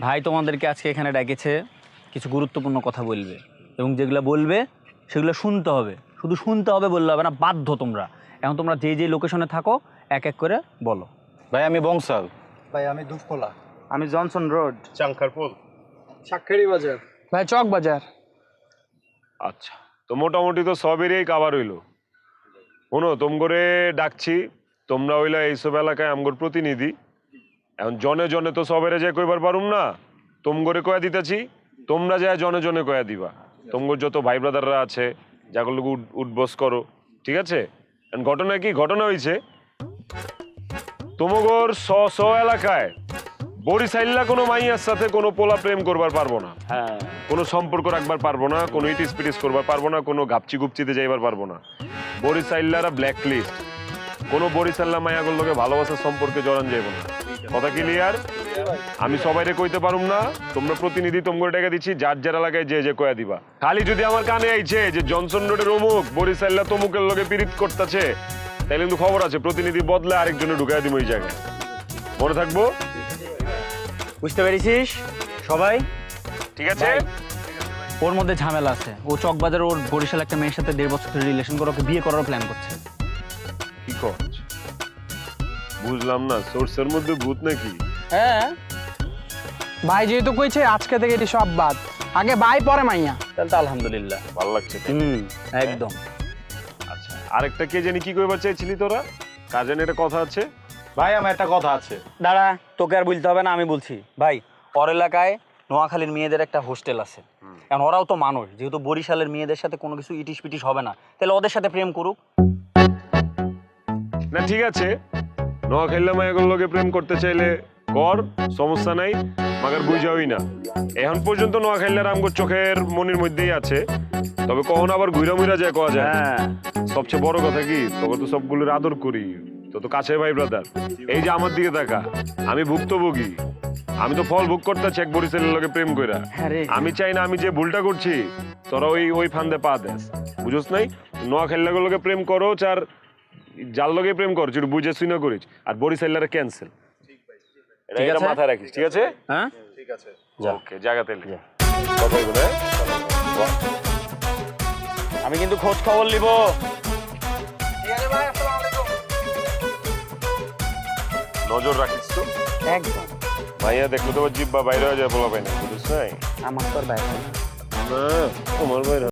ভাই তোমাদেরকে আজকে এখানে ডেকেছে, কিছু গুরুত্বপূর্ণ কথা বলবে এবং যেগুলো বলবে সেগুলো শুনতে হবে। শুধু শুনতে হবে বললে হবে না, বাধ্য তোমরা। এখন তোমরা যে যে লোকেশনে থাকো এক এক করে বলো। ভাই আমি বংশাল। ভাই আমি দুধকলা। আমি জনসন রোড। চাঙ্কারপুল। সাক্ষারি বাজার। ভাই চক বাজার। আচ্ছা, তো মোটামুটি তো সবেরই কাভার হইলো। শোনো, তোমগরে ডাকছি, তোমরা হইলা এইসব এলাকায় আমগর প্রতিনিধি। এখন জনে জনে তো সবেরে যে কইবার পারুম না, তোমগরে কয়া দিতেছি, তোমরা যায় জনে জনে কয়া দিবা। তোমগর যত ভাই ব্রাদাররা আছে যাগুলো উঠবস করো, ঠিক আছে? ঘটনা কি ঘটনা হয়েছে, তোমগর স এলাকায় বরিশাইল্লা কোনো মাইয়ার সাথে কোনো পোলা প্রেম করবার পারবো না, হ্যাঁ, কোনো সম্পর্ক রাখবার পারবো না, কোনো ইটিস পিটিস করবার পারবো না, কোনো গাপচি গুপচিতে যাইবার পারবো না। বরিশাইল্লারা ব্ল্যাক লিস্ট, কোনো বরিশাল্লা মায়াগুলোর লোকে ভালোবাসার সম্পর্কে জড়ান যাইব না। কথা ক্লিয়ার? আমি সবাইরে কইতে পারুম না, তোমরা প্রতিনিধি তোমরা টাকা দিচ্ছি, যার যার এলাকায় যে যে কয়া দিবা। খালি যদি আমার কানে আইছে যে জনসন রোডের অমুক বরিশাল্লা তমুকের লোকে পীড়িত করতেছে, তাইলে কিন্তু খবর আছে, প্রতিনিধি বদলে আরেকজনে ঢুকাই দিব ওই জায়গায়। মনে থাকবো? বুঝতে পেরেছিস সবাই? ঠিক আছে? ওর মধ্যে ঝামেলা আছে। ও চকবাজার ওর বরিশাল একটা মেয়ের সাথে 1.5 বছর ধরে রিলেশন করে ওকে বিয়ে করার প্ল্যান করছে। কি করছ? বুঝলাম না, সোর্সের মধ্যে ভূত নাকি? হ্যাঁ ভাই যেহেতু কইছে আজকে থেকে এটি সব বাদ, আগে ভাই পরে মাইয়া। তাহলে তো আলহামদুলিল্লাহ, ভালো লাগছে। একদম। আচ্ছা, আরেকটা কে জানি কি কইবার চাইছিলি তোরা? কাজেন একটা কথা আছে। ভাই আমার একটা কথা আছে। দাঁড়া, তোকে আর বলতে হবে না, আমি বলছি। ভাই, ওর এলাকায় নোয়াখালীর মেয়েদের একটা হোস্টেল আছে। কারণ ওরাও তো মানুষ, যেহেতু বরিশালের মেয়েদের সাথে কোনো কিছু ইটিস পিটিস হবে না, তাহলে ওদের সাথে প্রেম করুক। না ঠিক আছে, নোয়াখাইল্লা মায়াগুলোর লোকে প্রেম করতে চাইলে কর, সমস্যা নাই, মাগার বুঝাওই না। এখন পর্যন্ত নোয়াখাইল্লার আমগোর চোখের মনির মধ্যেই আছে, তবে কখন আবার ঘুরা মুইরা যায় কওয়া যায়। হ্যাঁ, সবচেয়ে বড় কথা কি, তোকে তো সবগুলোর আদর করি, তো কাছে ভাই ব্রাদার। এই যে আমার দিকে তাকা, আমি ভুক্তভোগী, আমি তো ফল ভোগ করতেছি এক বরিশালের লোকে প্রেম কইরা। আমি চাই না আমি যে ভুলটা করছি তোরা ওই ফান্দে পা দেস, বুঝোস নাই? নোয়াখাইল্লা লোকে প্রেম করো, আর যার লগে প্রেম করছ একটু বুঝে শুনে করিস, আর বরিশাইল্লারে ক্যান্সেল। ঠিক আছে, মাথায় রাখিস, ঠিক আছে? হ্যাঁ ঠিক আছে, ওকে, জায়গাতে কথা বলে। আমি কিন্তু খোঁজ খবর নিব। নজর রাখিস তো একদম। ভাইয়া, দেখলো তো জিব্বা বাইরে হয়ে যায়, বলা পাই না, বুঝিস নাই? আমার তো আর বাইরে না, তোমার বাইরে